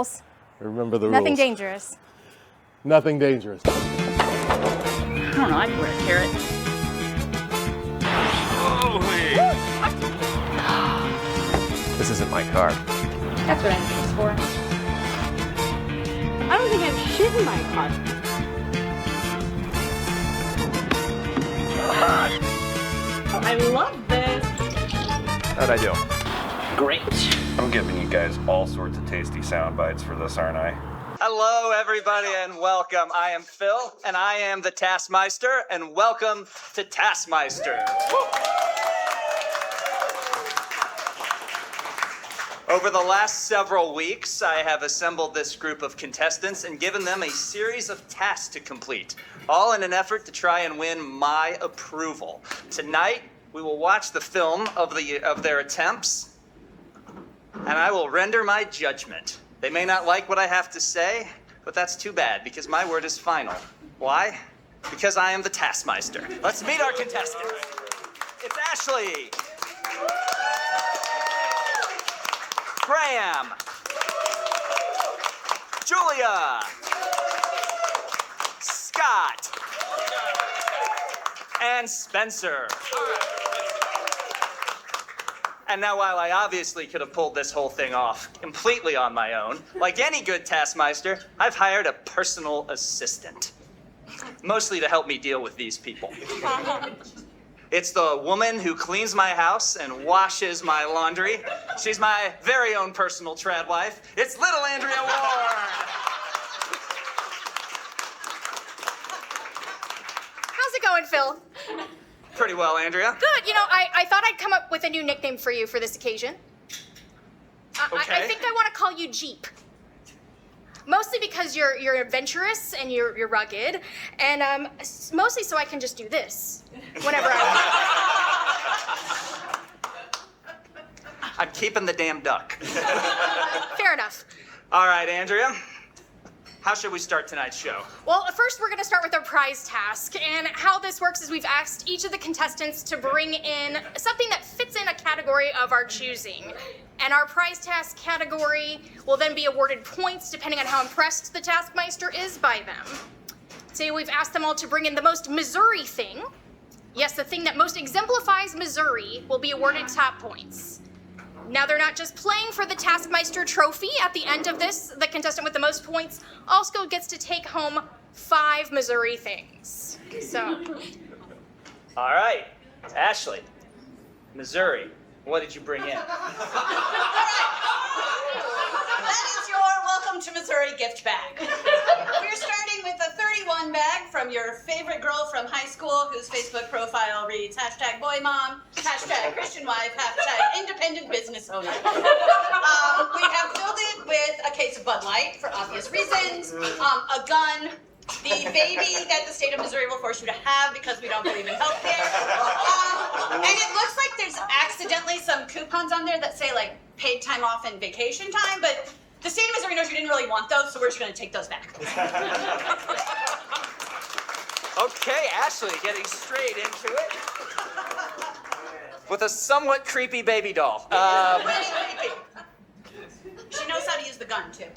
rules. Remember the rules. Nothing dangerous. Nothing dangerous. I don't know, I can wear a carrot. Holy! This isn't my car. That's what engine's for. I don't think I have shit in my car. I love this. How'd I do? Great. I'm giving you guys all sorts of tasty sound bites for this, aren't I? Hello, everybody, and welcome. I am Phil, and I am the Taskmeister, and welcome to Taskmeister. Over the last several weeks, I have assembled this group of contestants and given them a series of tasks to complete, all in an effort to try and win my approval. Tonight, we will watch the film of their attempts, and I will render my judgment. They may not like what I have to say, but that's too bad, because my word is final. Why? Because I am the Taskmeister. Let's meet our contestants. It's Ashley. Graham. Julia. Scott. And Spencer. And now, while I obviously could have pulled this whole thing off completely on my own, like any good Taskmaster, I've hired a personal assistant. Mostly to help me deal with these people. It's the woman who cleans my house and washes my laundry. She's my very own personal trad wife. It's little Andrea Ward. How's it going, Phil? Pretty well, Andrea. Good. You know, I thought I'd come up with a new nickname for you for this occasion. Okay. I think I want to call you Jeep. Mostly because you're adventurous and you're rugged, and mostly so I can just do this whenever I want. I'm keeping the damn duck. Fair enough. All right, Andrea. How should we start tonight's show? Well, first we're going to start with our prize task, and how this works is we've asked each of the contestants to bring in something that fits in a category of our choosing. And our prize task category will then be awarded points depending on how impressed the Taskmeister is by them. So we've asked them all to bring in the most Missouri thing. Yes, the thing that most exemplifies Missouri will be awarded top points. Now, they're not just playing for the Taskmeister trophy. At the end of this, the contestant with the most points also gets to take home 5 Missouri things. So. All right, Ashley, Missouri, what did you bring in? That is your Welcome to Missouri gift bag. We're starting with a 31 bag from your favorite girl from high school whose Facebook profile reads #boymom, #Christian wife, #independent business owner. We have filled it with a case of Bud Light for obvious reasons, a gun, the baby that the state of Missouri will force you to have because we don't believe in healthcare. And it looks like there's accidentally some coupons on there that say like paid time off and vacation time, but the state of Missouri knows you didn't really want those, so we're just going to take those back. Okay, Ashley, getting straight into it. With a somewhat creepy baby doll. Pretty creepy. She knows how to use the gun, too.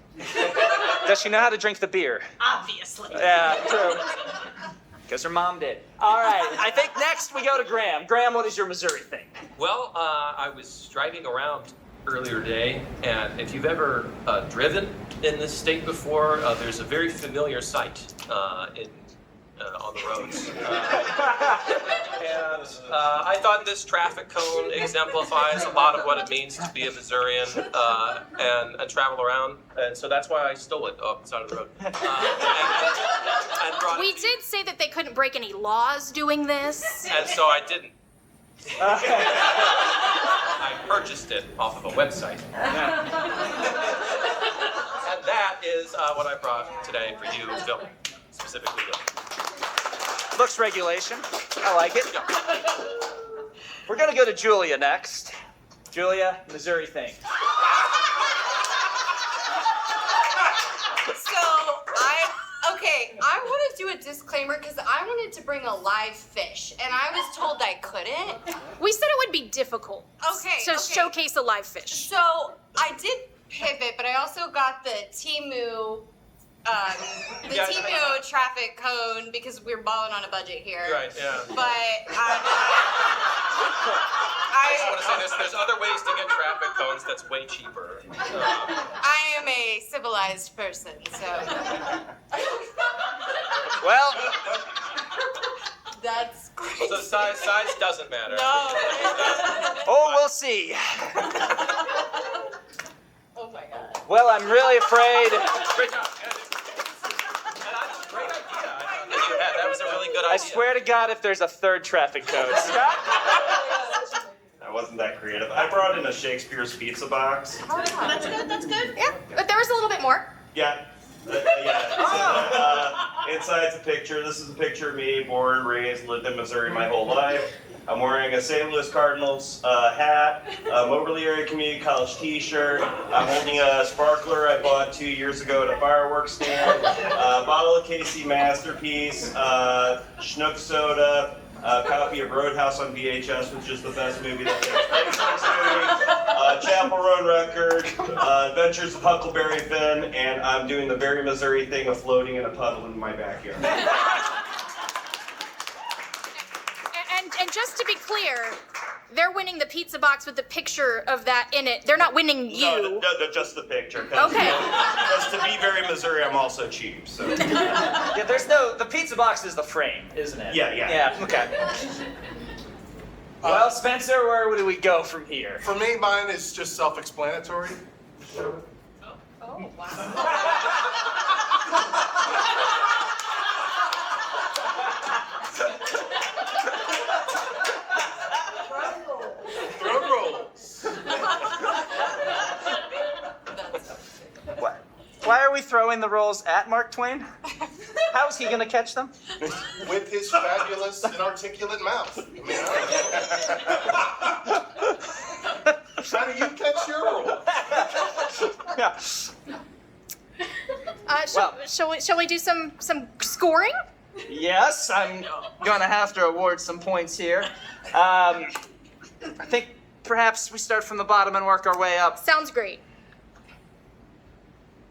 Does she know how to drink the beer? Obviously. Yeah, true. Because her mom did. All right, I think next we go to Graham. Graham, what is your Missouri thing? Well, I was driving around earlier today, and if you've ever driven in this state before, there's a very familiar sight on the roads. And I thought this traffic cone exemplifies a lot of what it means to be a Missourian and travel around, and so that's why I stole it off the side of the road. And brought We it to did say that they couldn't break any laws doing this. you. And so I didn't. I purchased it off of a website. And that is what I brought today for you, Phil, specifically. Looks regulation. I like it. We're going to go to Julia next. Julia, Missouri thing. I want to do a disclaimer because I wanted to bring a live fish, and I was told I couldn't. We said it would be difficult to showcase a live fish. So I did pivot, but I also got the Temu, the Yeah. Temu traffic cone because we're balling on a budget here. Right, yeah. But I just want to say this, there's other ways to get traffic cones that's way cheaper. I am a civilized person, so Well, that's great. So size doesn't matter. No. oh, we'll see. Oh my god. Well, I'm really afraid. Great job. And that's a great idea. I thought that you had. That was a really good idea. I swear to God, if there's a third traffic code. Scott? I wasn't that creative. I brought in a Shakespeare's pizza box. That's good. That's good. Yeah, but there was a little bit more. Yeah. Inside's a picture. This is a picture of me, born and raised, lived in Missouri my whole life. I'm wearing a St. Louis Cardinals hat, a Moberly Area Community College t-shirt. I'm holding a sparkler I bought 2 years ago at a fireworks stand, a bottle of KC Masterpiece, Schnook soda, a copy of Roadhouse on VHS, which is the best movie that takes place in Missouri, Chapel Roan record, Adventures of Huckleberry Finn, and I'm doing the very Missouri thing of floating in a puddle in my backyard. And just to be clear, they're winning the pizza box with the picture of that in it. They're not winning you. No, just the picture. Cause, Okay. Because to be very Missouri, I'm also cheap. So. Yeah, the pizza box is the frame, isn't it? Yeah. Yeah, okay. Well, Spencer, where do we go from here? For me, mine is just self-explanatory. Oh wow. Drum rolls. What? Why are we throwing the rolls at Mark Twain? How is he going to catch them? With his fabulous and articulate mouth. I mean, how do you catch your roll? Yeah. Shall we do some scoring? Yes, I'm going to have to award some points here. I think perhaps we start from the bottom and work our way up. Sounds great.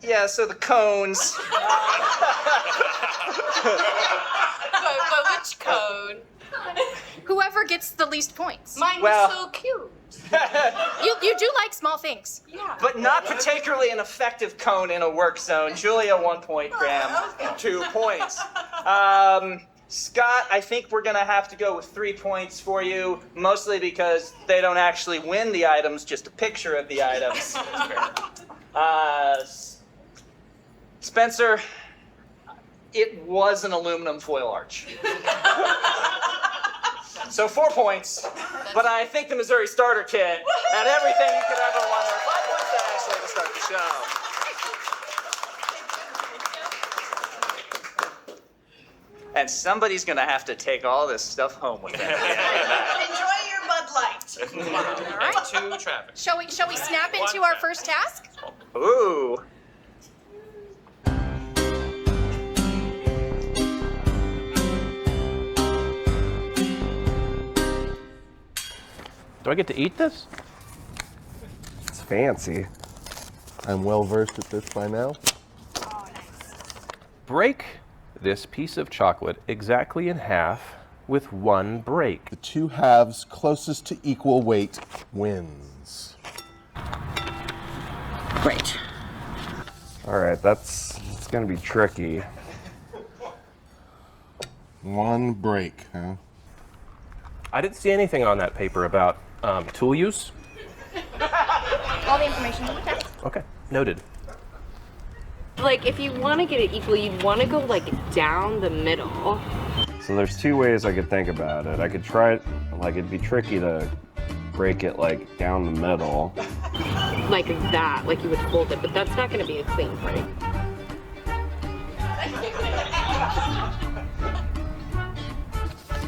Yeah, so the cones. But which cone? Whoever gets the least points. Mine Well- was so cute. You do like small things. Yeah. But not particularly an effective cone in a work zone. Julia, 1 point. Graham, 2 points. Scott, I think we're going to have to go with 3 points for you, mostly because they don't actually win the items, just a picture of the items. Spencer, it was an aluminum foil arch. So 4 points, but I think the Missouri Starter Kit had everything you could ever want. 5 points to Ashley to start the show. And somebody's gonna have to take all this stuff home with them. Enjoy your Bud Light. All right. And 2 traffic. Shall we snap into our first task? Ooh. Do I get to eat this? It's fancy. I'm well versed at this by now. Break this piece of chocolate exactly in half with 1 break. The 2 halves closest to equal weight wins. Great. All right, it's gonna be tricky. 1 break, huh? I didn't see anything on that paper about tool use. All the information on the test. Okay, noted. Like, if you want to get it equal, you'd want to go, like, down the middle. So there's 2 ways I could think about it. I could try it, like it'd be tricky to break it like down the middle. Like that, like you would fold it, but that's not going to be a clean break.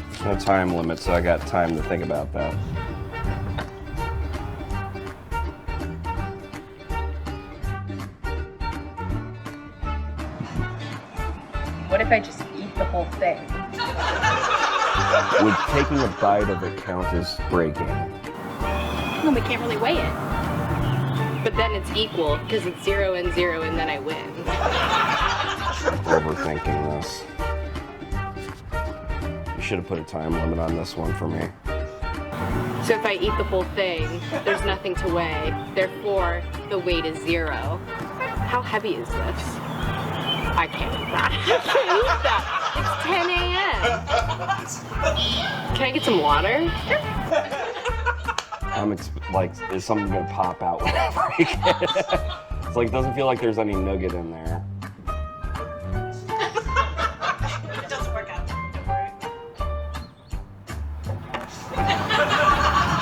There's no time limit, so I got time to think about that. What if I just eat the whole thing? Would taking a bite of it count as breaking? No, we can't really weigh it. But then it's equal because it's 0 and 0 and then I win. Overthinking this. You should have put a time limit on this one for me. So if I eat the whole thing, there's nothing to weigh. Therefore, the weight is 0. How heavy is this? I can't eat that. I can't eat that. It's 10 a.m. Can I get some water? Is something gonna pop out when I break it? It's like, doesn't feel like there's any nugget in there. It doesn't work out. Don't worry.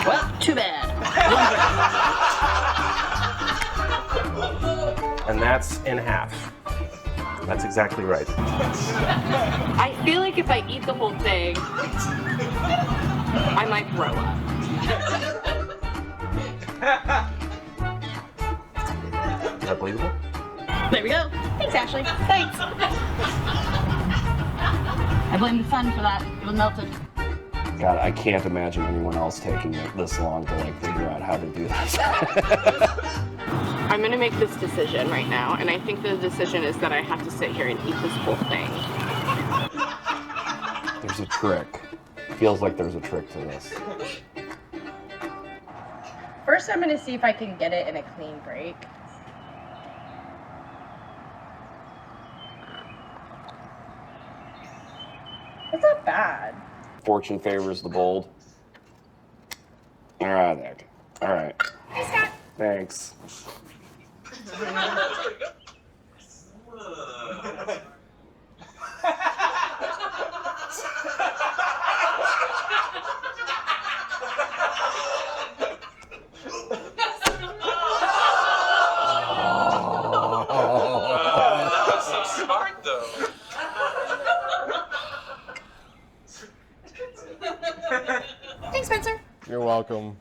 Well, too bad. And that's in half. That's exactly right. I feel like if I eat the whole thing, I might throw up. Is that believable? There we go. Thanks, Ashley. Thanks. I blame the sun for that. It was melted. God, I can't imagine anyone else taking this long to like figure out how to do this. I'm gonna make this decision right now, and I think the decision is that I have to sit here and eat this whole thing. There's a trick. Feels like there's a trick to this. First, I'm gonna see if I can get it in a clean break. It's not bad. Fortune favors the bold. All right, Nick. All right. Hey, Scott. Thanks. That was so smart, though. Thanks, Spencer. You're welcome.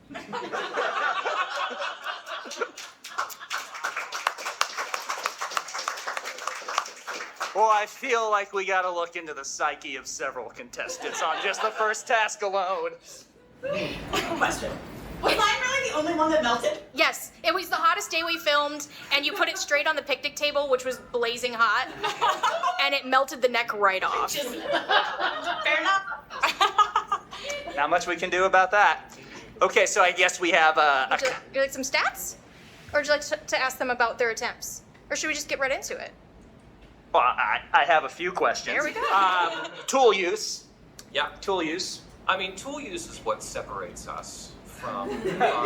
Well, I feel like we gotta look into the psyche of several contestants on just the first task alone. Question. Was mine really the only one that melted? Yes, it was the hottest day we filmed, and you put it straight on the picnic table, which was blazing hot, and it melted the neck right off. Fair enough. Not much we can do about that. Okay, so I guess we have Would you like some stats? Or would you like to ask them about their attempts? Or should we just get right into it? well, I have a few questions. There we go. Tool use. Yeah. Tool use. I mean, tool use is what separates us from our Neanderthal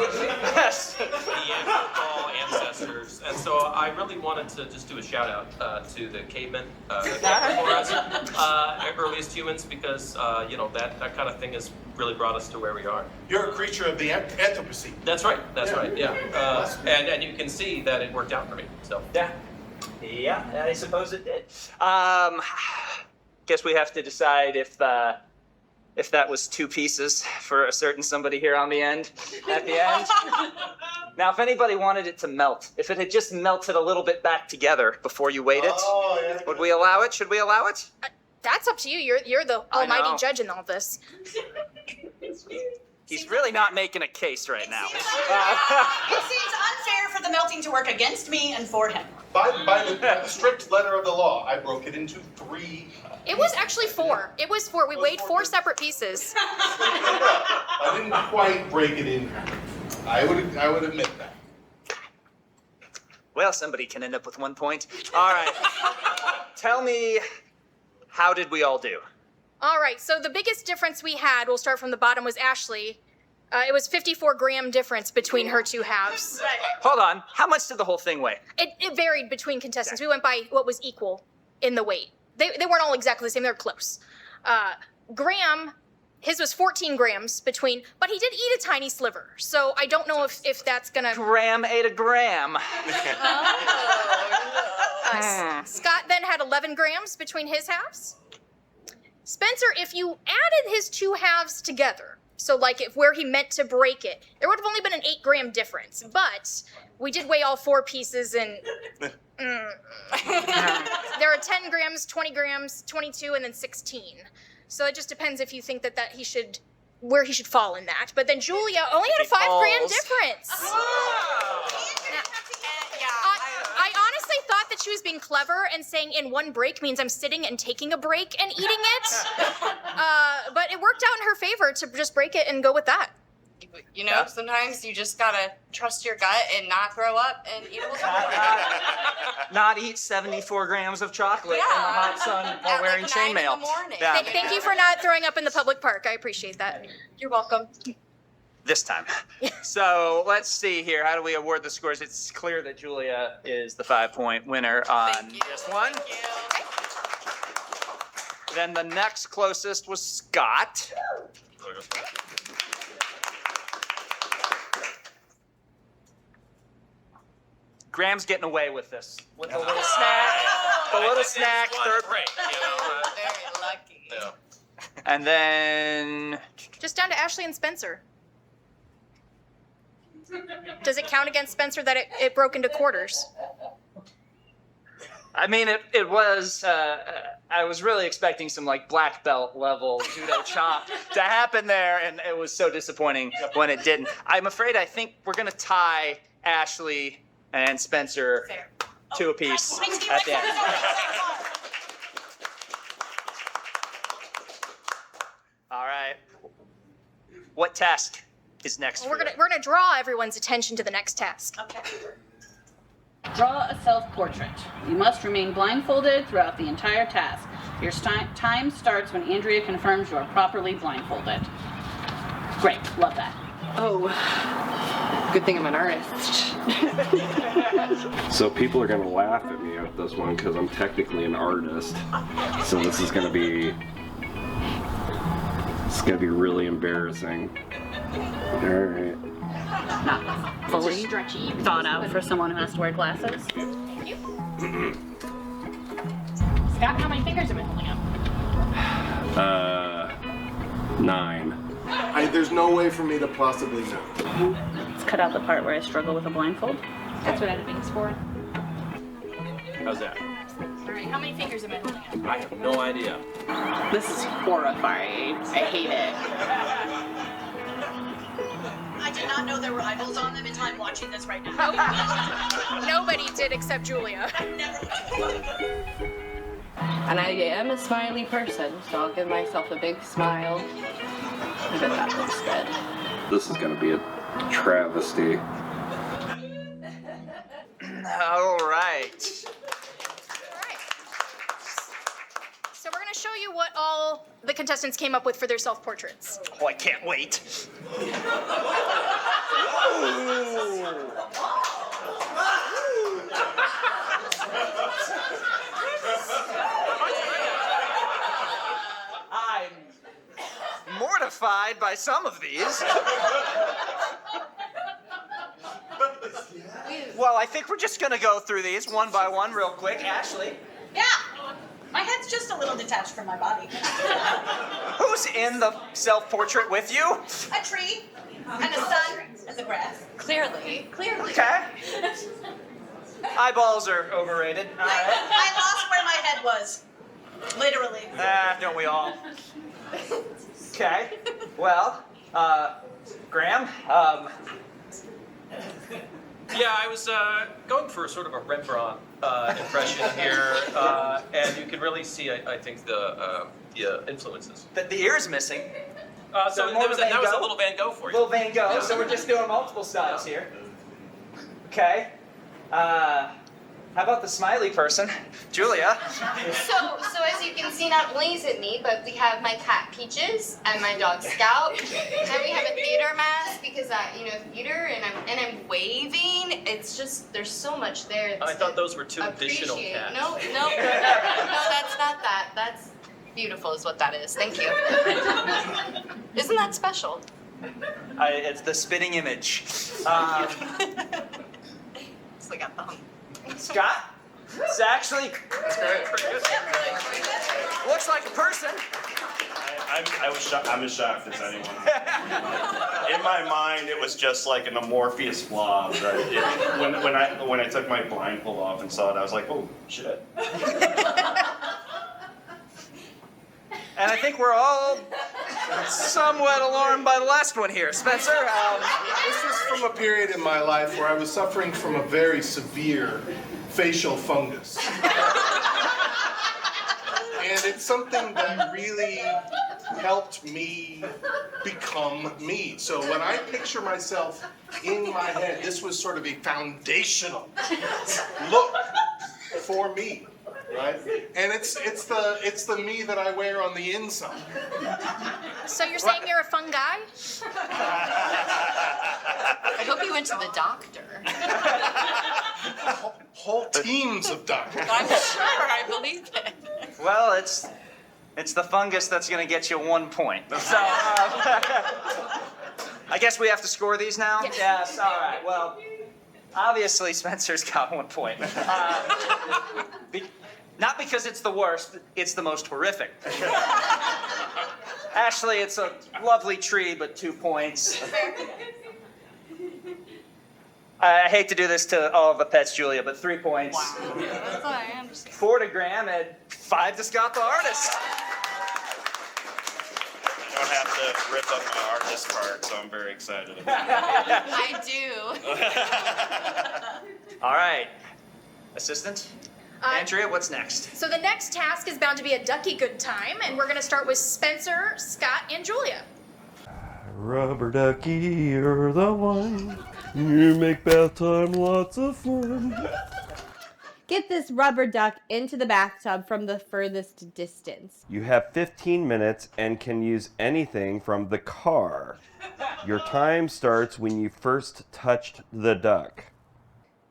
ancestors. And so I really wanted to just do a shout out to the cavemen before us, earliest humans, because that kind of thing has really brought us to where we are. You're a creature of the Anthropocene. That's right. That's right. Yeah. And you can see that it worked out great. So Yeah, I suppose it did. Guess we have to decide if that was two pieces for a certain somebody here on the end, at the end. Now, if anybody wanted it to melt, if it had just melted a little bit back together before you weighed it, would we allow it? Should we allow it? That's up to you. You're the almighty judge in all this. He's really not making a case right now. It seems unfair for the melting to work against me and for him. By the strict letter of the law, I broke it into 3. It was actually 4. It was 4. We weighed 4 separate pieces. I didn't quite break it in half. I would admit that. Well, somebody can end up with 1 point. All right. Tell me, how did we all do? All right, so the biggest difference we had, we'll start from the bottom, was Ashley. It was 54-gram difference between her two halves. Hold on. How much did the whole thing weigh? It varied between contestants. We went by what was equal in the weight. They weren't all exactly the same. They were close. Graham, his was 14 grams between, but he did eat a tiny sliver. So I don't know if that's gonna. Graham ate a gram. Scott then had 11 grams between his halves. Spencer, if you added his two halves together, so like if where he meant to break it, there would have only been an 8-gram difference. But we did weigh all 4 pieces, and there are 10 grams, 20 grams, 22, and then 16. So it just depends if you think that where he should fall in that. But then Julia only had a 5-gram difference. Oh. she was being clever and saying in one break means I'm sitting and taking a break and eating it. But it worked out in her favor to just break it and go with that. You know, sometimes you just gotta trust your gut and not throw up and eat a little more. Not eat 74 grams of chocolate in the hot sun while wearing chainmail. Yeah. Thank you for not throwing up in the public park. I appreciate that. You're welcome. This time. So let's see here. How do we award the scores? It's clear that Julia is the 5-point winner on this one. Then the next closest was Scott. Graham's getting away with this. With a little snack. The little snack. Third break. Very lucky. Yeah. And then Just down to Ashley and Spencer. Does it count against Spencer that it broke into quarters? I mean, it was, I was really expecting some like black belt level judo chop to happen there, and it was so disappointing when it didn't. I'm afraid I think we're gonna tie Ashley and Spencer to a piece at the end. All right. What task is next? We're gonna draw everyone's attention to the next task. Okay. Draw a self-portrait. You must remain blindfolded throughout the entire task. Your time starts when Andrea confirms you are properly blindfolded. Great, love that. Oh, good thing I'm an artist. So people are gonna laugh at me at this one because I'm technically an artist. So this is gonna be really embarrassing. All right. Not fully thought out for someone who has to wear glasses. Thank you. Scott, how many fingers am I holding up? 9. There's no way for me to possibly know. Let's cut out the part where I struggle with a blindfold. That's what editing's for. How's that? All right, how many fingers am I holding up? I have no idea. This is horrifying. I hate it. I did not know there were eyeballs on them until I'm watching this right now. Nobody did except Julia. And I am a smiley person, so I'll give myself a big smile. I bet that looks good. This is gonna be a travesty. All right. So we're gonna show you what all the contestants came up with for their self-portraits. Oh, I can't wait. I'm mortified by some of these. Well, I think we're just gonna go through these one by one real quick. Ashley. Yeah. My head's just a little detached from my body. Who's in the self-portrait with you? A tree, and a sun, and the grass. Clearly. Okay. Eyeballs are overrated. All right. I lost where my head was. Literally. Don't we all? Okay. Well, Graham, Yeah, I was going for sort of a Rembrandt impression here, and you can really see, I think, the influences. the ear's missing. So more that was a Van little Van Gogh for you. Little Van Gogh. Yeah. So we're just doing multiple styles Yeah. here. Okay. How about the smiley person, Julia? So as you can see, not only is it me, but we have my cat Peaches and my dog Scout, and we have a theater mask because theater, and I'm waving. It's just there's so much there. I thought those were two additional Appreciate. cats. No, that's not that. That's beautiful, is what that is. Thank you. Isn't that special? It's the spitting image. So I got the hum. Scott? It's actually looks like a person. I'm as shocked as anyone. In my mind, it was just like an amorphous blob. Right? When I took my blindfold off and saw it, I was like, oh shit. And I think we're all somewhat alarmed by the last one here. Spencer? This was from a period in my life where I was suffering from a very severe facial fungus. And it's something that really helped me become me. So when I picture myself in my head, this was sort of a foundational look for me, right? And it's the me that I wear on the inside. So you're saying you're a fun guy? I hope you went to the doctor. Whole teams of doctors. I'm sure, I believe it. Well, it's the fungus that's going to get you 1 point. So, I guess we have to score these now? Yes, all right. Well, obviously Spencer's got 1 point. Not because it's the worst, it's the most horrific. Ashley, it's a lovely tree, but 2 points. I hate to do this to all of the pets, Julia, but 3 points. Wow. That's all I understand. 4 to Graham and 5 to Scott the artist. I don't have to rip up my artist part, so I'm very excited about it. I do. All right. Assistant? Andrea, what's next? So the next task is bound to be a ducky good time, and we're going to start with Spencer, Scott, and Julia. Rubber ducky, you're the one. You make bath time lots of fun. Get this rubber duck into the bathtub from the furthest distance. You have 15 minutes and can use anything from the car. Your time starts when you first touched the duck.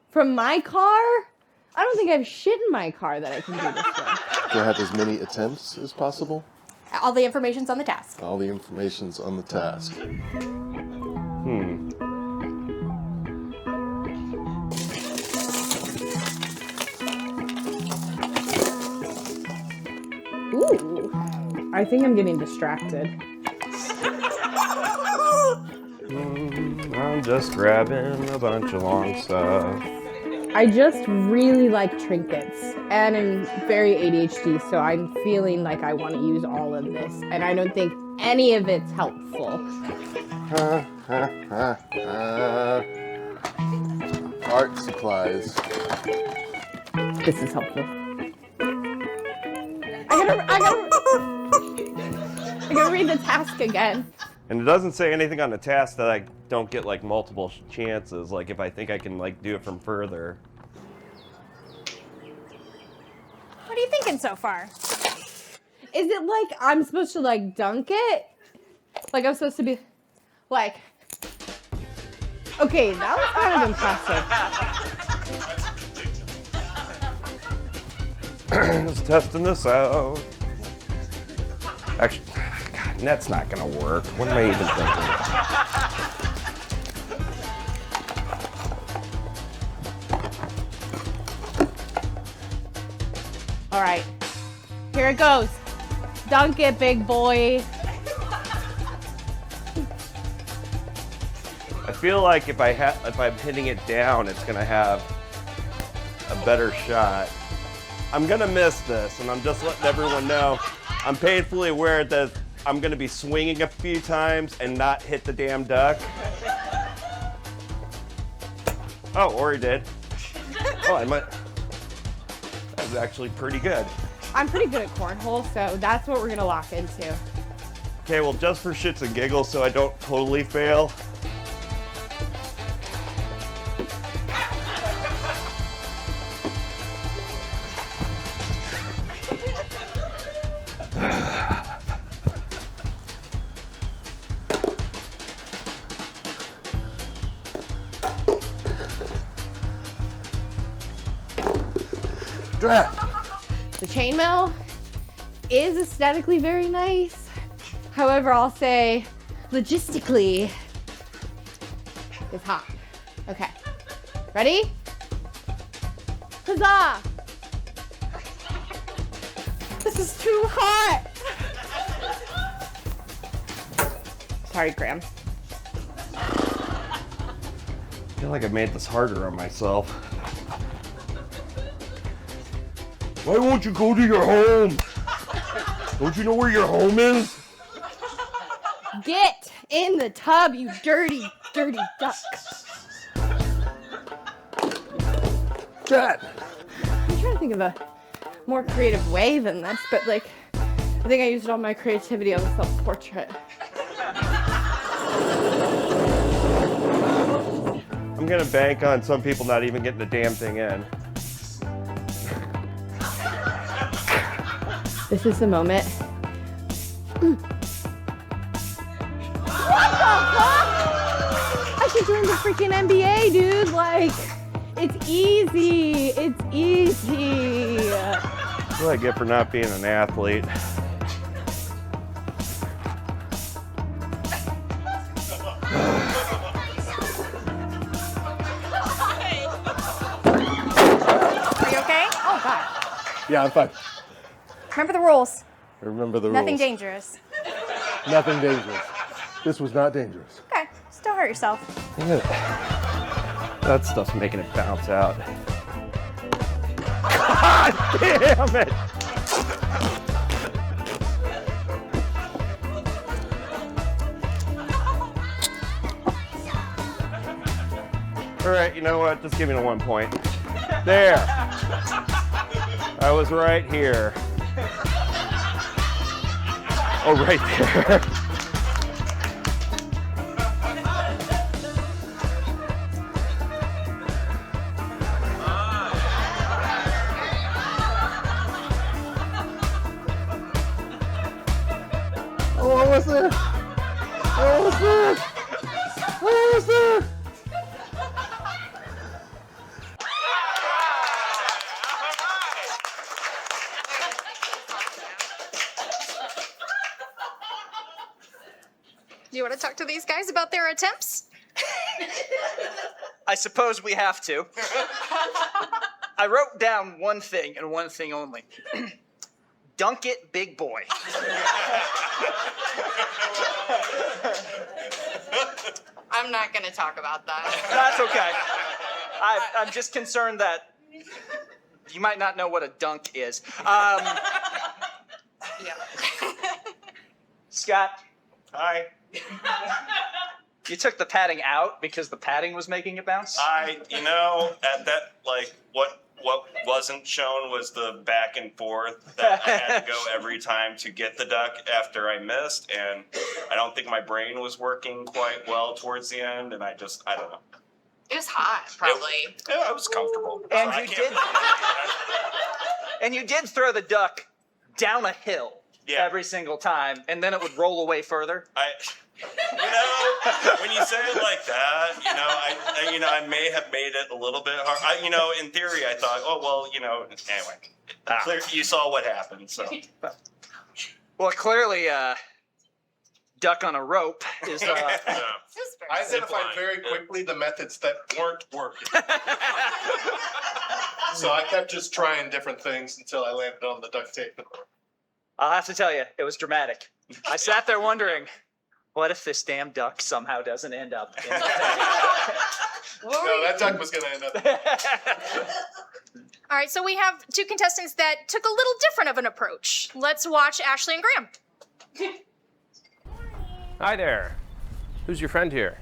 From my car? I don't think I have shit in my car that I can do this with. Do I have as many attempts as possible? All the information's on the task. All the information's on the task. Ooh. I think I'm getting distracted. I'm just grabbing a bunch of long stuff. I just really like trinkets, and I'm very ADHD, so I'm feeling like I want to use all of this, and I don't think any of it's helpful. Art supplies. This is helpful. I gotta read the task again. And it doesn't say anything on the task that I don't get like multiple chances, like if I think I can like do it from further. What are you thinking so far? Is it like I'm supposed to like dunk it? Like I'm supposed to be like, okay, that was kind of impressive. Just testing this out. Actually, God, that's not gonna work. What am I even thinking? All right, here it goes. Dunk it, big boy. I feel like if I'm hitting it down, it's gonna have a better shot. I'm gonna miss this, and I'm just letting everyone know. I'm painfully aware that I'm gonna be swinging a few times and not hit the damn duck. Oh, or he did. Oh, I might. That was actually pretty good. I'm pretty good at cornhole, so that's what we're gonna lock into. Okay, well, just for shits and giggles, so I don't totally fail. The chainmail is aesthetically very nice. However, I'll say logistically it's hot. Okay, ready? Huzzah! This is too hot. Sorry, Graham. I feel like I made this harder on myself. Why won't you go to your home? Don't you know where your home is? Get in the tub, you dirty, dirty duck. Dad! I'm trying to think of a more creative way than this, but like, I think I used all my creativity on the self-portrait. I'm gonna bank on some people not even getting the damn thing in. This is the moment. What the fuck? I should join the freaking NBA, dude. Like, it's easy. It's easy. What do I get for not being an athlete? Are you okay? Oh, God. Yeah, I'm fine. Remember the rules. I remember the Nothing rules. dangerous. Nothing dangerous. This was not dangerous. Okay, just don't hurt yourself. That stuff's making it bounce out. God damn it! All right, you know what? Just give me the 1 point. There. I was right here. Oh, right there. Oh, almost there. Almost there. Almost there. Do you want to talk to these guys about their attempts? I suppose we have to. I wrote down one thing and one thing only. Dunk it, big boy. I'm not gonna talk about that. That's okay. I'm just concerned that you might not know what a dunk is. Yeah. Scott, Hi. you took the padding out because the padding was making it bounce? At that, what wasn't shown was the back and forth that I had to go every time to get the duck after I missed, and I don't think my brain was working quite well towards the end, and I don't know. It was hot, probably. I was comfortable. And So I you can't did. And you did throw the duck down a hill every single time, and then it would roll away further. When you say it like that, I may have made it a little bit hard. In theory, I thought, anyway. Clear, you saw what happened, so. Well, clearly, duck on a rope is. I identified very quickly the methods that weren't working. So I kept just trying different things until I landed on the duct tape. I'll have to tell you, it was dramatic. I sat there wondering, what if this damn duck somehow doesn't end up in the No, that duck was going to end up. All right, so we have two contestants that took a little different of an approach. Let's watch Ashley and Graham. Hi there. Who's your friend here?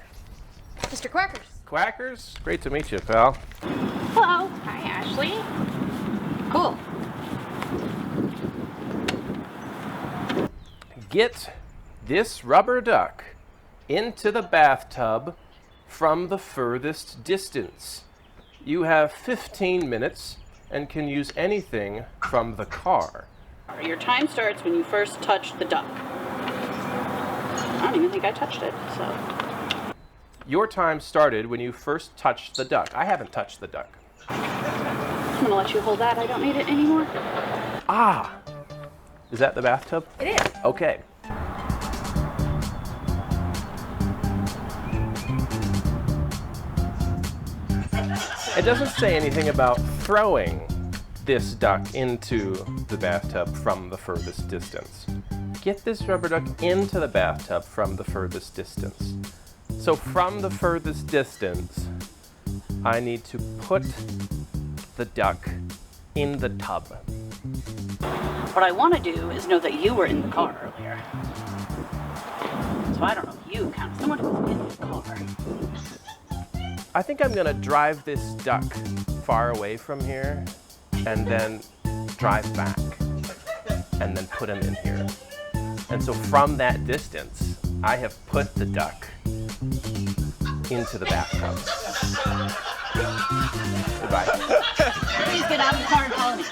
Mr. Quackers. Quackers? Great to meet you, pal. Hello. Hi, Ashley. Cool. Get this rubber duck into the bathtub from the furthest distance. You have 15 minutes and can use anything from the car. Your time starts when you first touch the duck. I don't even think I touched it, so. Your time started when you first touched the duck. I haven't touched the duck. I'm gonna let you hold that. I don't need it anymore. Ah! Is that the bathtub? It is. Okay. It doesn't say anything about throwing this duck into the bathtub from the furthest distance. Get this rubber duck into the bathtub from the furthest distance. So from the furthest distance, I need to put the duck in the tub. What I want to do is know that you were in the car earlier. So I don't know if you count as someone who was in the car. I think I'm gonna drive this duck far away from here and then drive back, and then put him in here. And so from that distance, I have put the duck into the bathtub. Goodbye. Please get out of the car and follow me.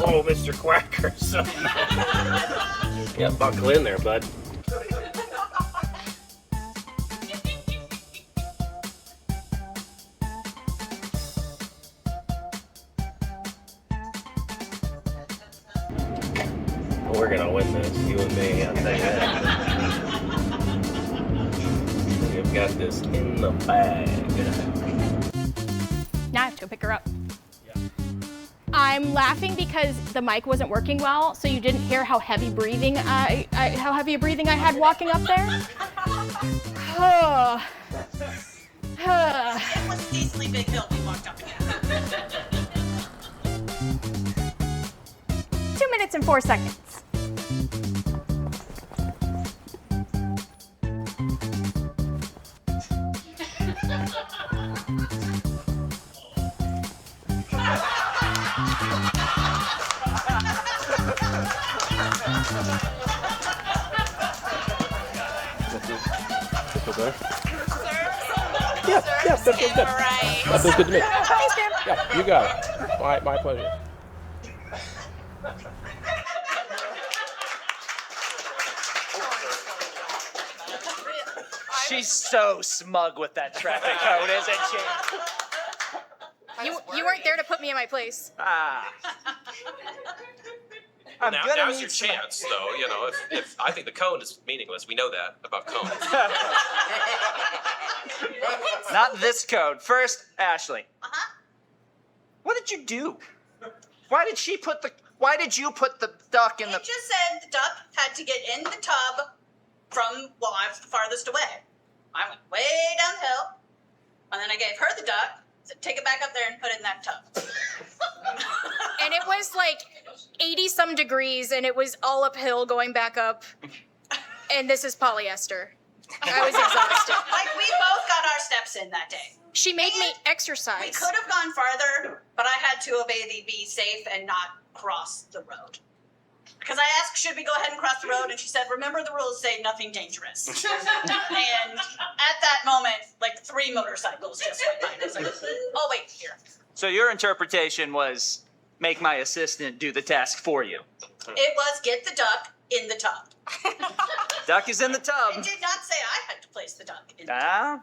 Oh, Mr. Quacker. Yeah, buckle in there, bud. We're gonna win this, you and me, I'll tell you that. You've got this in the bag. Now I have to go pick her up. I'm laughing because the mic wasn't working well, so you didn't hear how heavy breathing I had walking up there. It was a decently big hill we walked up again. 2 minutes and 4 seconds. Okay. Yeah, that feels good. That feels good to me. Thanks, Jim. Yeah, you got it. My pleasure. She's so smug with that traffic code, isn't she? You weren't there to put me in my place. I'm Now's gonna your need some- chance, though. You know, if I think the cone is meaningless, we know that about cones. Not this code. First, Ashley. What did you do? Why did you put the duck in the... It just said the duck had to get in the tub from, well, I was the farthest away. I went way down the hill, and then I gave her the duck, said take it back up there and put it in that tub. And it was like 80 some degrees, and it was all uphill going back up. And this is polyester. I was exhausted. Like, we both got our steps in that day. She made me We exercise. could have gone farther, but I had to obey the be safe and not cross the road. Because I asked, should we go ahead and cross the road? And she said, remember the rules say nothing dangerous. And at that moment, like 3 motorcycles just went by. And I was like, oh, wait, here. So your interpretation was make my assistant do the task for you. It was get the duck in the tub. Duck is in the tub. It did not say I had to place the duck in the tub. Ah.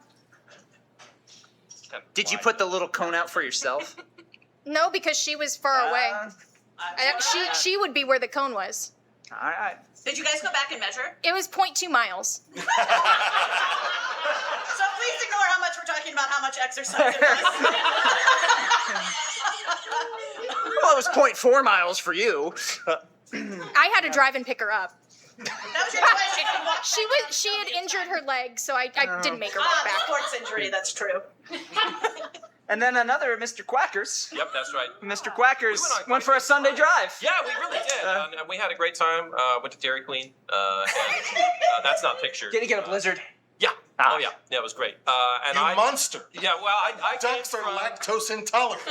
Did you put the little cone out for yourself? No, because she was far away. She would be where the cone was. All right. Did you guys go back and measure? It was 0.2 miles. So please ignore how much we're talking about how much exercise it was. Well, it was 0.4 miles for you. I had to drive and pick her up. That was your question. She had injured her leg, so I didn't make her walk back. Sports injury, that's true. And then another Mr. Quackers. Yep, that's right. Mr. Quackers went for a Sunday drive. Yeah, we really did. And we had a great time. Went to Dairy Queen. And that's not pictured. Did he get a blizzard? Yeah. Oh, yeah. Yeah, it was great. And You monster. Yeah, well, I Ducks are lactose intolerant.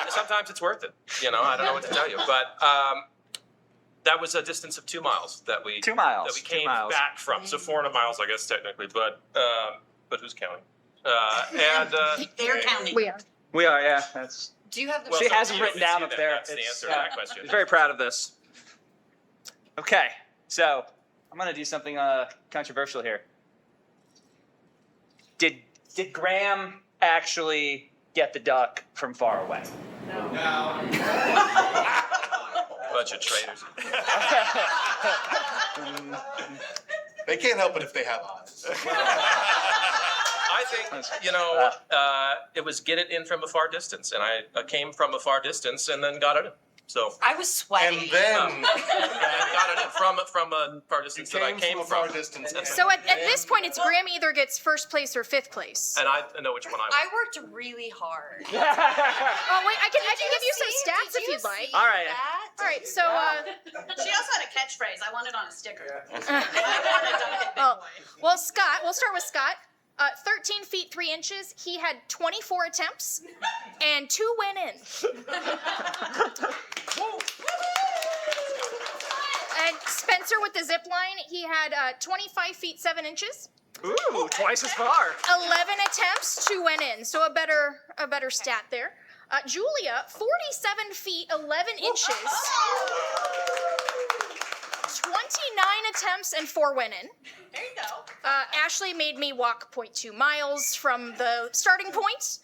sometimes it's worth it. You know, I don't know what to tell you. But that was a distance of 2 miles that we 2 miles. that we came 2 miles. back from. So 400 miles, I guess, technically. But who's counting? They're counting. We are. We are, yeah. That's. Do you have the? Well, she so has them you written can down see up that there. that's the answer to that question. I'm very proud of this. Okay, so I'm gonna do something controversial here. Did Graham actually get the duck from far away? Bunch of traitors. They can't help it if they have eyes. I think, it was get it in from a far distance, and I came from a far distance and then got it in. So I was sweating. And then and got it in from a far distance that I came from. So at this point, it's Graham either gets first place or fifth place. And I know which one I was. I worked really hard. Oh wait, I can give you some stats if you'd like. All right. All right, so She also had a catchphrase. I want it on a sticker. well, Scott. We'll start with Scott. 13 feet 3 inches. He had 24 attempts, and 2 went in. And Spencer with the zip line, he had 25 feet 7 inches. Ooh, twice as far. 11 attempts, 2 went in. So a better stat there. Julia, 47 feet 11 inches. 29 attempts and 4 went in. There you go. Ashley made me walk 0.2 miles from the starting point.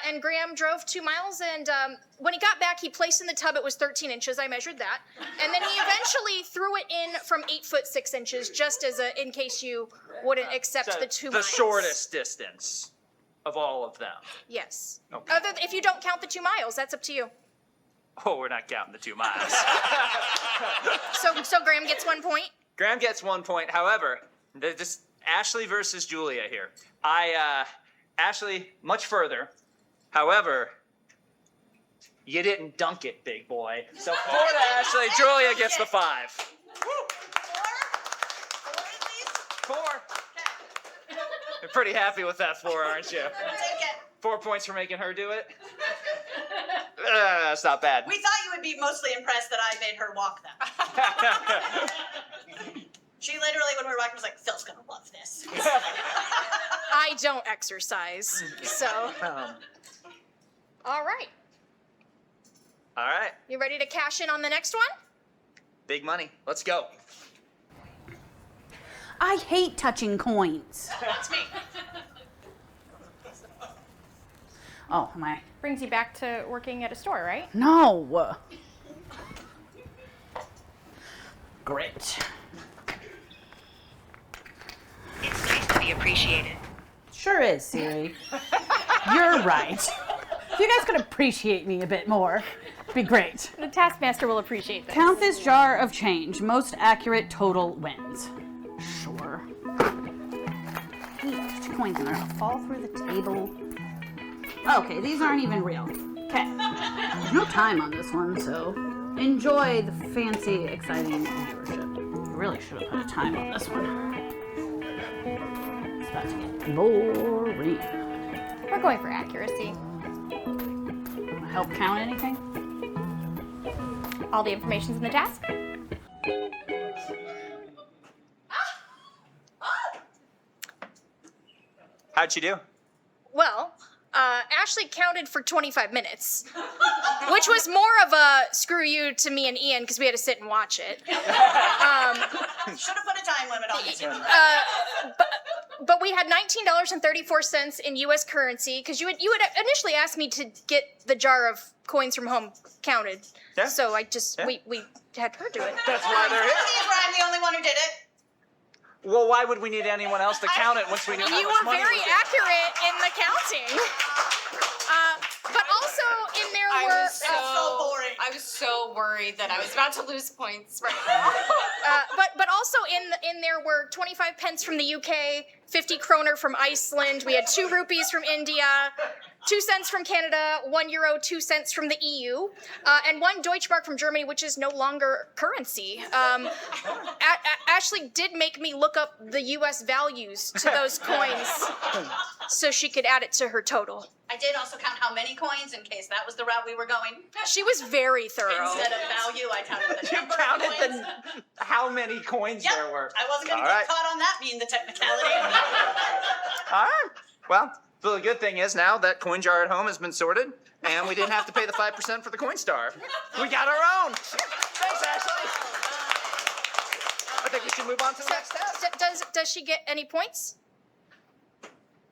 And Graham drove 2 miles, and when he got back, he placed in the tub. It was 13 inches. I measured that, and then he eventually threw it in from 8 foot 6 inches, just as in case you wouldn't accept the 2 miles. The shortest distance of all of them. Yes. Okay. If you don't count the 2 miles, that's up to you. Oh, we're not counting the 2 miles. So Graham gets 1 point. Graham gets 1 point. However, just Ashley versus Julia here. Ashley, much further. However, you didn't dunk it, big boy. So for to Ashley, Julia gets the 5. 4. You're pretty happy with that 4, aren't you? Take it. 4 points for making her do it. That's not bad. We thought you would be mostly impressed that I made her walk them. She literally, when we were walking, was like, Phil's gonna love this. I don't exercise, so. All right. All right. You ready to cash in on the next one? Big money. Let's go. I hate touching coins. That's me. Oh, my. Brings you back to working at a store, right? No. Great. It's nice to be appreciated. Sure is, Siri. You're right. If you guys could appreciate me a bit more, it'd be great. The Taskmaster will appreciate this. Count this jar of change. Most accurate total wins. Sure. There's 2 coins in there. I'll fall through the table. Okay, these aren't even real. Okay. There's no time on this one, so enjoy the fancy, exciting viewership. I really should have put a time on this one. It's about to get boring. We're going for accuracy. Wanna help count anything? All the information's in the task. How'd you do? Well, Ashley counted for 25 minutes, which was more of a screw you to me and Ian because we had to sit and watch it. Should have put a time limit on this one. But we had $19.34 in U.S. currency because you had initially asked me to get the jar of coins from home counted. Yeah. So I just we had her do it. That's why they're here. I'm the only one who did it. Well, why would we need anyone else to count it once we knew how You much were money very was in it? accurate in the counting. But also in there I were. was so boring. I was so worried that I was about to lose points right now. But also in there were 25 pence from the UK, 50 kroner from Iceland. We had 2 rupees from India, 2 cents from Canada, 1 euro, 2 cents from the EU, and 1 Deutschmark from Germany, which is no longer currency. Ashley did make me look up the US values to those coins so she could add it to her total. I did also count how many coins in case that was the route we were going. She was very thorough. Instead of value, I counted the number Counted of coins. how many coins there were. I wasn't going to All get right. caught on that being the technicality. All right. Well, the good thing is now that coin jar at home has been sorted, and we didn't have to pay the 5% for the coin star. We got our own. Thanks, Ashley. I think we should move on to the next test. Does she get any points?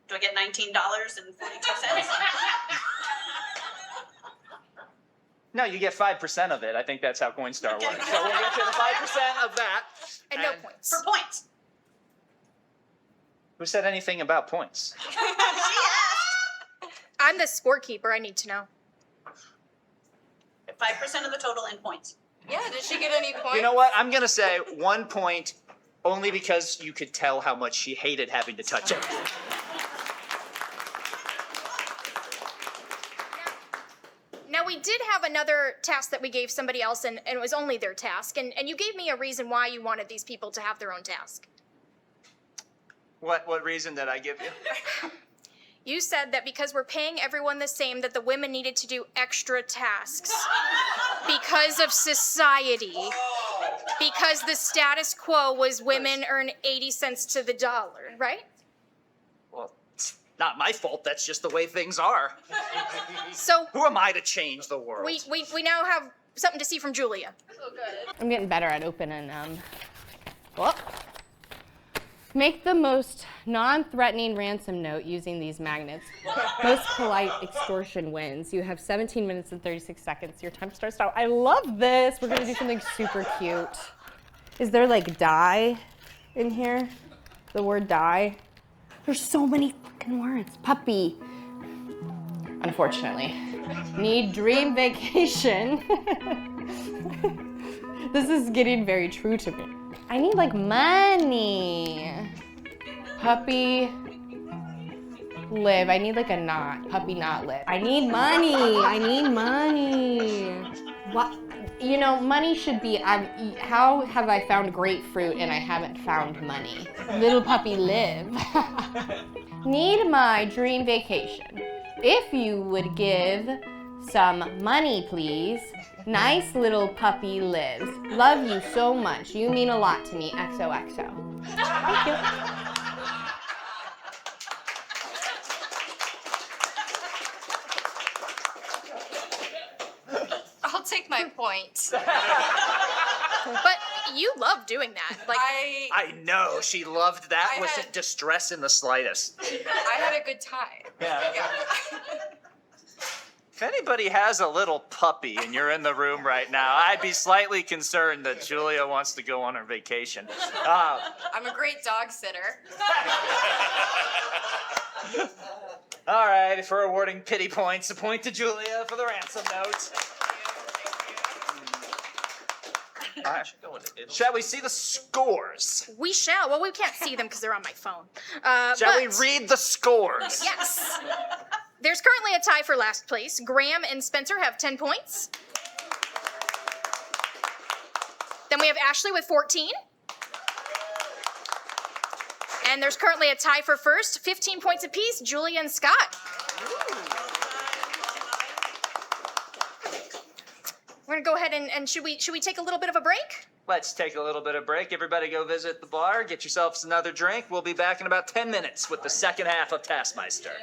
Do I get $19.42? No, you get 5% of it. I think that's how Coinstar works. So we'll get you the 5% of that. And no points. For points. Who said anything about points? I'm the scorekeeper. I need to know. 5% of the total in points. Yeah, did she get any points? You know what? I'm gonna say 1 point, only because you could tell how much she hated having to touch it. Now, we did have another task that we gave somebody else, and it was only their task. And you gave me a reason why you wanted these people to have their own task. What reason did I give you? You said that because we're paying everyone the same, that the women needed to do extra tasks. Because of society. Because the status quo was women earn 80 cents to the dollar, right? Well, it's not my fault. That's just the way things are. So who am I to change the world? We now have something to see from Julia. Oh, good. I'm getting better at opening well. Make the most non-threatening ransom note using these magnets. Most polite extortion wins. You have 17 minutes and 36 seconds. Your time starts now. I love this. We're gonna do something super cute. Is there like die in here? The word die? There's so many fucking words. Puppy. Unfortunately. Need dream vacation. This is getting very true to me. I need like money. Puppy live. I need like a knot. Puppy not live. I need money. I need money. What? You know, money should be, how have I found grapefruit and I haven't found money? Little puppy live. Need my dream vacation. If you would give some money, please. Nice little puppy lives. Love you so much. You mean a lot to me. XOXO. Thank you. I'll take my point. But you love doing that. Like I know she loved that. I Wasn't had- distress in the slightest. I had a good time. Yeah. If anybody has a little puppy and you're in the room right now, I'd be slightly concerned that Julia wants to go on her vacation. I'm a great dog sitter. All right, if we're awarding pity points, a point to Julia for the ransom note. All right. Shall we see the scores? we shall. Well, we can't see them because they're on my phone. Shall we but- read the scores? Yes. There's currently a tie for last place. Graham and Spencer have 10 points. Then we have Ashley with 14. And there's currently a tie for first, 15 points apiece, Julia and Scott. We're gonna go ahead and should we take a little bit of a break? Let's take a little bit of break. Everybody go visit the bar, get yourselves another drink. We'll be back in about 10 minutes with the second half of Taskmeister.